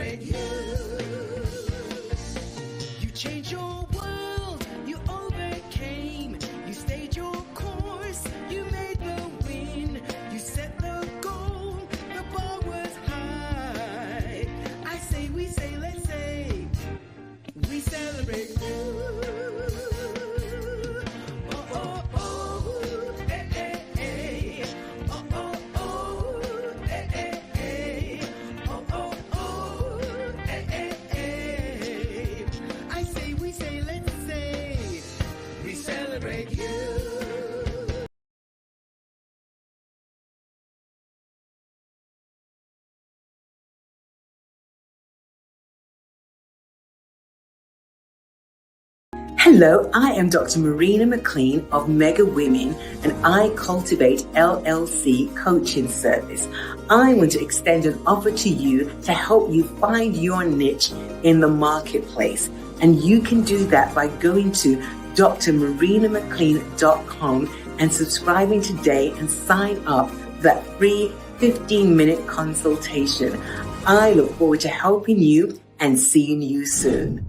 celebrate you. You changed your world, you overcame, you stayed your course, you made the win, you set the goal, the bar was high. I say, we say, let's say, we celebrate you. Oh, oh, oh, eh, eh, eh. Oh, oh, oh, eh, eh, eh. Oh, oh, oh, eh, eh, eh. I say, we say, let's say, we celebrate you. Hello, I am Dr. Marina McLean of Mega Women, and I cultivate LLC coaching service. I want to extend an offer to you to help you find your niche in the marketplace. And you can do that by going to drmarinamclean.com and subscribing today and sign up for that free 15-minute consultation. I look forward to helping you and seeing you soon.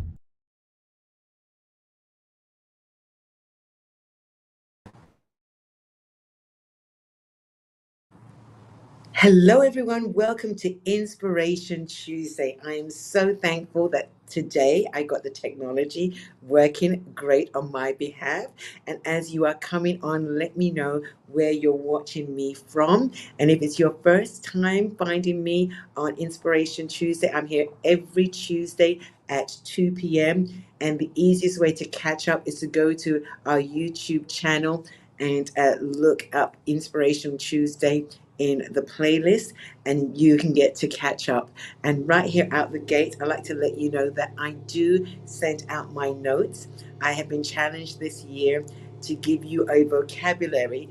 Hello, everyone. Welcome to Inspiration Tuesday. I am so thankful that today I got the technology working great on my behalf. And as you are coming on, let me know where you're watching me from. And if it's your first time finding me on Inspiration Tuesday, I'm here every Tuesday at 2 p.m. And the easiest way to catch up is to go to our YouTube channel and look up Inspiration Tuesday in the playlist, and you can get to catch up. And right here out the gate, I'd like to let you know that I do send out my notes. I have been challenged this year to give you a vocabulary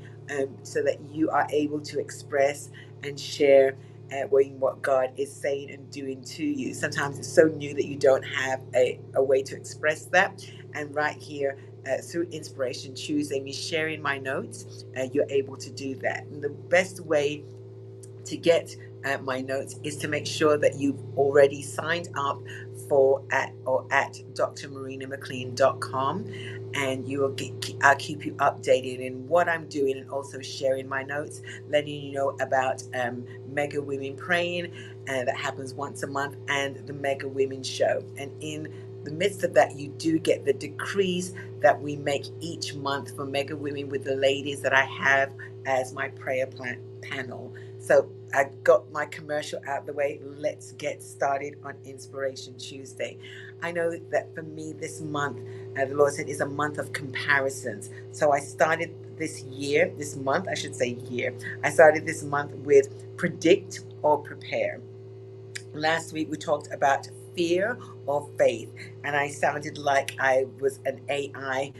so that you are able to express and share what God is saying and doing to you. Sometimes it's so new that you don't have a way to express that. And right here, through Inspiration Tuesday, me sharing my notes, you're able to do that. And the best way to get my notes is to make sure that you've already signed up at drmarinamclean.com, and I'll keep you updated in what I'm doing, and also sharing my notes, letting you know about Mega Women Praying that happens once a month, and the Mega Women Show. And in the midst of that, you do get the decrees that we make each month for Mega Women with the ladies that I have as my prayer panel. So I got my commercial out of the way. Let's get started on Inspiration Tuesday. I know that for me this month, the Lord said, is a month of comparisons. So I started this month with predict or prepare. Last week we talked about fear or faith, and I sounded like I was an AI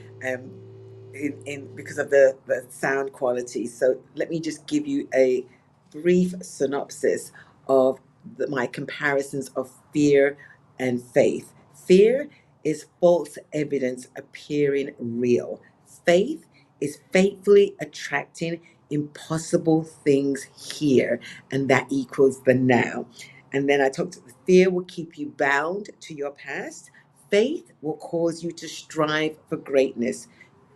because of the sound quality. So let me just give you a brief synopsis of my comparisons of fear and faith. Fear is false evidence appearing real. Faith is faithfully attracting impossible things here, and that equals the now. And then I talked about fear will keep you bound to your past. Faith will cause you to strive for greatness.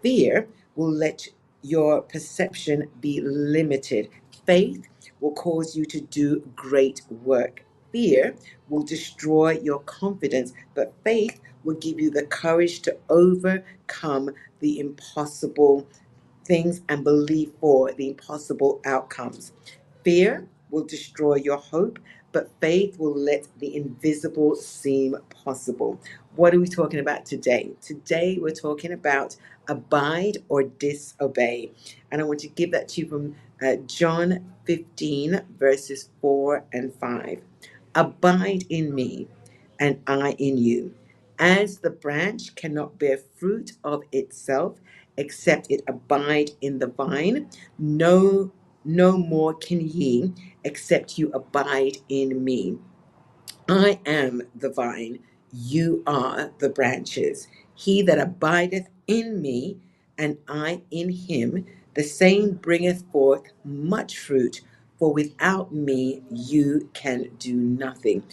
Fear will let your perception be limited. Faith will cause you to do great work. Fear will destroy your confidence, but faith will give you the courage to overcome the impossible things and believe for the impossible outcomes. Fear will destroy your hope, but faith will let the invisible seem possible. What are we talking about today? Today we're talking about abide or disobey. And I want to give that to you from John 15, verses 4 and 5. Abide in me, and I in you. As the branch cannot bear fruit of itself, except it abide in the vine, no more can ye, except you abide in me. I am the vine, you are the branches. He that abideth in me, and I in him, the same bringeth forth much fruit, for without me you can do nothing.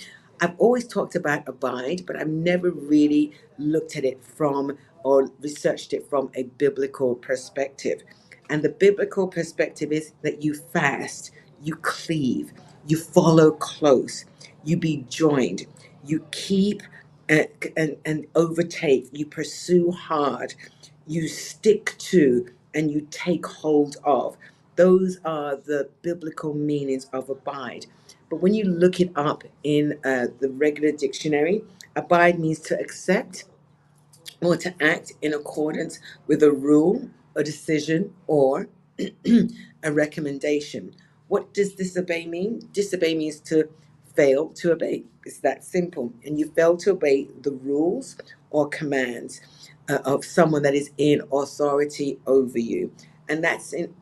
I've always talked about abide, but I've never really looked at it from or researched it from a biblical perspective. And the biblical perspective is that you fast, you cleave, you follow close, you be joined, you keep and overtake, you pursue hard, you stick to, and you take hold of. Those are the biblical meanings of abide. But when you look it up in the regular dictionary, abide means to accept or to act in accordance with a rule, a decision, or a recommendation. What does disobey mean? Disobey means to fail to obey. It's that simple. And you fail to obey the rules or commands of someone that is in authority over you. And that's in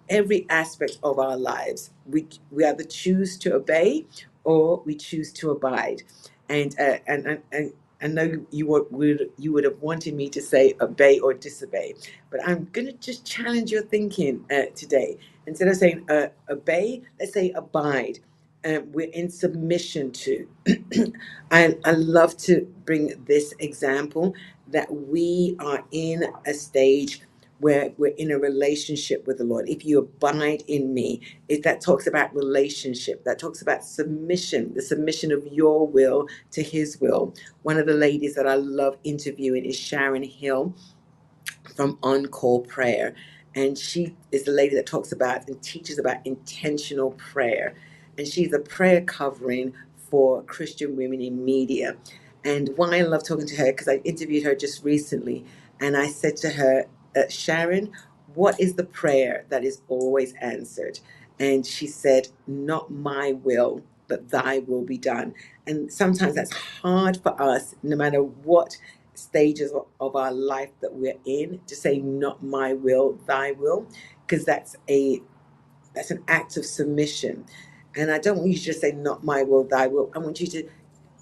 every aspect of our lives. We either choose to obey or we choose to abide. And I know you would have wanted me to say obey or disobey, but I'm going to just challenge your thinking today. Instead of saying obey, let's say abide. We're in submission to. I love to bring this example that we are in a stage where we're in a relationship with the Lord. If you abide in me, that talks about relationship, that talks about submission, the submission of your will to his will. One of the ladies that I love interviewing is Sharon Hill from On Call Prayer. And she is the lady that talks about and teaches about intentional prayer. And she's a prayer covering for Christian women in media. And why I love talking to her, because I interviewed her just recently. And I said to her, Sharon, what is the prayer that is always answered? And she said, not my will, but thy will be done. And sometimes that's hard for us, no matter what stages of our life that we're in, to say not my will, thy will, because that's an act of submission. And I don't want you to just say not my will, thy will. I want you to,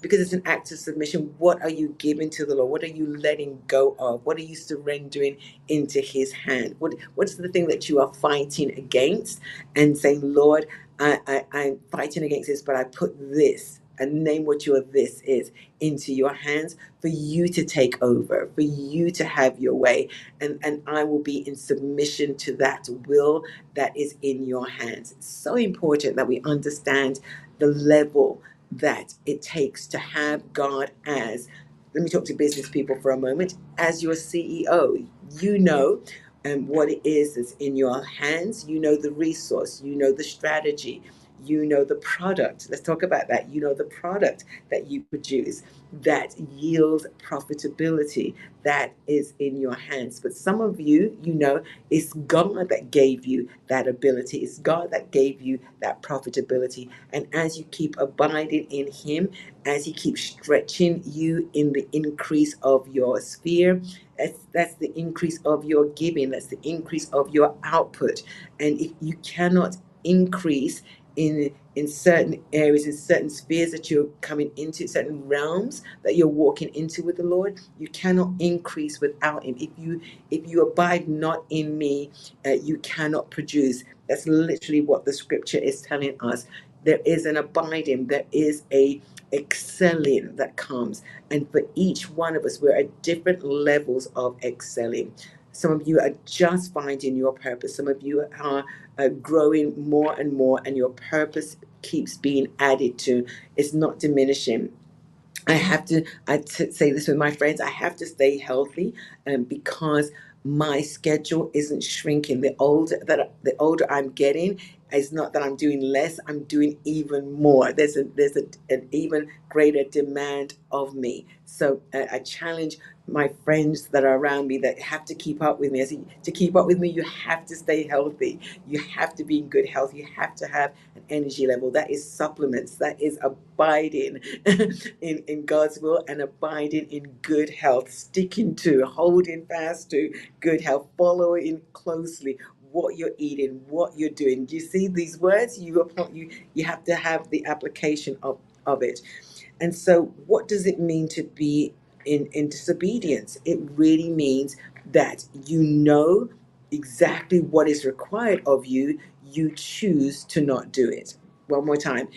because it's an act of submission, what are you giving to the Lord? What are you letting go of? What are you surrendering into his hand? What's the thing that you are fighting against and saying, Lord, I'm fighting against this, but I put this, and name what your this is, into your hands for you to take over, for you to have your way. And I will be in submission to that will that is in your hands. It's so important that we understand the level that it takes to have God as, let me talk to business people for a moment, as your CEO. You know what it is that's in your hands. You know the resource, you know the strategy, you know the product. Let's talk about that. You know the product that you produce that yields profitability, that is in your hands. But some of you, you know, it's God that gave you that ability. It's God that gave you that profitability. And as you keep abiding in him, as he keeps stretching you in the increase of your sphere, that's the increase of your giving, that's the increase of your output. And if you cannot increase in certain areas, in certain spheres that you're coming into, certain realms that you're walking into with the Lord, you cannot increase without him. If you abide not in me, you cannot produce. That's literally what the scripture is telling us. There is an abiding, there is a excelling that comes, and for each one of us, we're at different levels of excelling. Some of you are just finding your purpose. Some of you are growing more and more, and your purpose keeps being added to. It's not diminishing. I say this with my friends, I have to stay healthy, because my schedule isn't shrinking. The older I'm getting, it's not that I'm doing less, I'm doing even more. An even greater demand of me. So I challenge my friends that are around me that have to keep up with me. I say, to keep up with me, you have to stay healthy. You have to be in good health. You have to have an energy level. That is supplements. That is abiding in God's will and abiding in good health, sticking to, holding fast to good health, following closely what you're eating, what you're doing. Do you see these words? You have to have the application of it. And so what does it mean to be in disobedience? It really means that you know exactly what is required of you. You choose to not do it. One more time.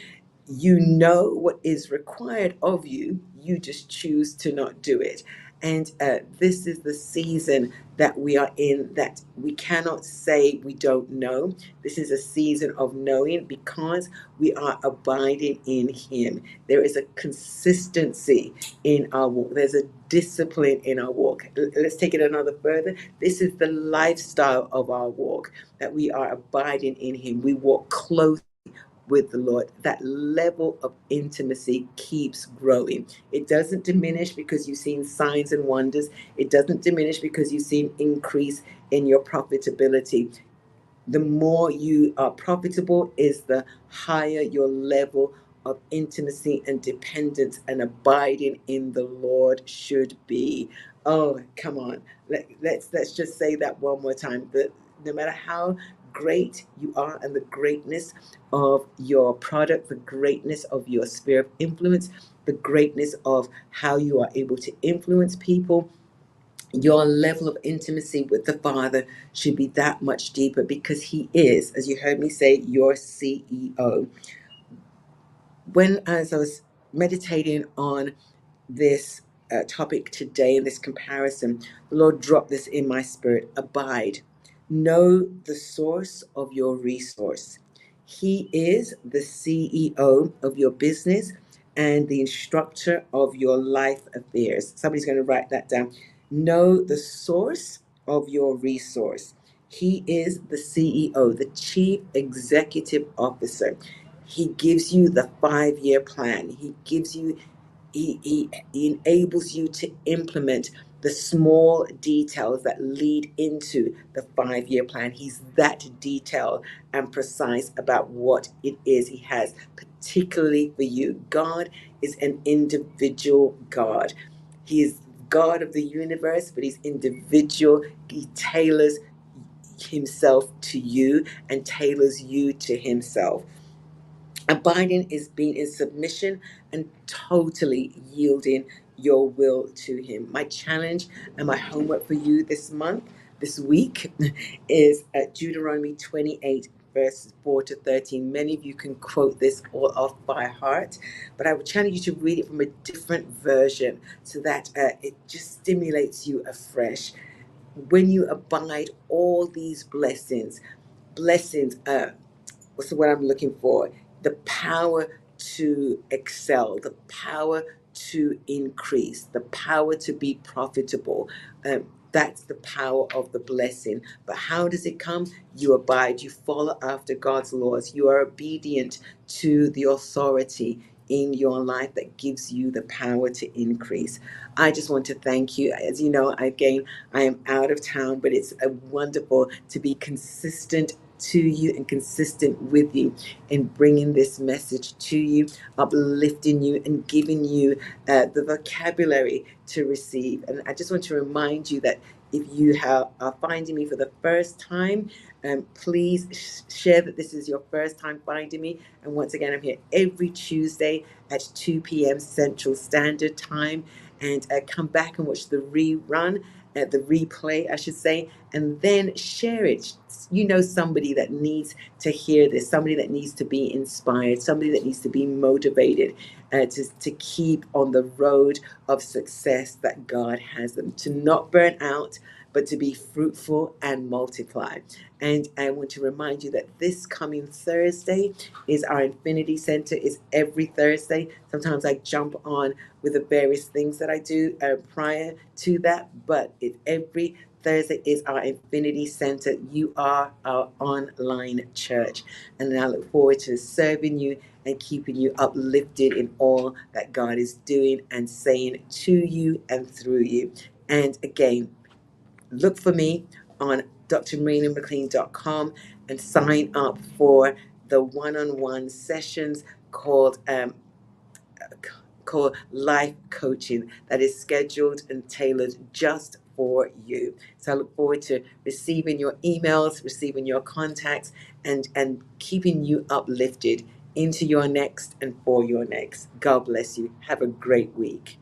You know what is required of you, you just choose to not do it. And this is the season that we are in, that we cannot say we don't know. This is a season of knowing because we are abiding in Him. There is a consistency in our walk, there's a discipline in our walk. Let's take it another further. This is the lifestyle of our walk, that we are abiding in Him. We walk close with the Lord. That level of intimacy keeps growing. It doesn't diminish because you've seen signs and wonders. It doesn't diminish because you've seen increase in your profitability. The more you are profitable is the higher your level of intimacy and dependence and abiding in the Lord should be. Oh, come on. Let's just say that one more time. That no matter how great you are and the greatness of your product, the greatness of your sphere of influence, the greatness of how you are able to influence people, your level of intimacy with the Father should be that much deeper, because He is, as you heard me say, your CEO. As I was meditating on this topic today, in this comparison, the Lord dropped this in my spirit: abide. Know the source of your resource. He is the CEO of your business and the instructor of your life affairs. Somebody's going to write that down. Know the source of your resource. He is the CEO, the Chief Executive Officer. He gives you the 5-year plan. He gives you, he enables you to implement the small details that lead into the 5-year plan. He's that detailed and precise about what it is He has, particularly for you. God is an individual God. He is God of the universe, but He's individual. He tailors Himself to you and tailors you to Himself. Abiding is being in submission and totally yielding your will to Him. My challenge and my homework for you this week, is at Deuteronomy 28, verses 4 to 13. Many of you can quote this all off by heart, but I would challenge you to read it from a different version so that it just stimulates you afresh. When you abide, all these blessings, what's the word I'm looking for? The power to excel, the power to increase, the power to be profitable. That's the power of the blessing. But how does it come? You abide, you follow after God's laws, you are obedient to the authority in your life that gives you the power to increase. I just want to thank you. As you know, again, I am out of town, but it's wonderful to be consistent to you and consistent with you in bringing this message to you, uplifting you and giving you the vocabulary to receive. And I just want to remind you that if you are finding me for the first time, please share that this is your first time finding me. And once again, I'm here every Tuesday at 2 p.m. Central Standard Time. And come back and watch the rerun, the replay, I should say, and then share it. You know, somebody that needs to hear this, somebody that needs to be inspired, somebody that needs to be motivated to keep on the road of success that God has them, to not burn out, but to be fruitful and multiply. And I want to remind you that this coming Thursday is our Infinity Center. Is every Thursday. Sometimes I jump on with the various things that I do prior to that, but every Thursday is our Infinity Center. You are our online church, and I look forward to serving you and keeping you uplifted in all that God is doing and saying to you and through you. And again, look for me on drmarinamclean.com and sign up for the one-on-one sessions called life coaching, that is scheduled and tailored just for you. So I look forward to receiving your emails, receiving your contacts, and keeping you uplifted into your next and for your next. God bless you. Have a great week.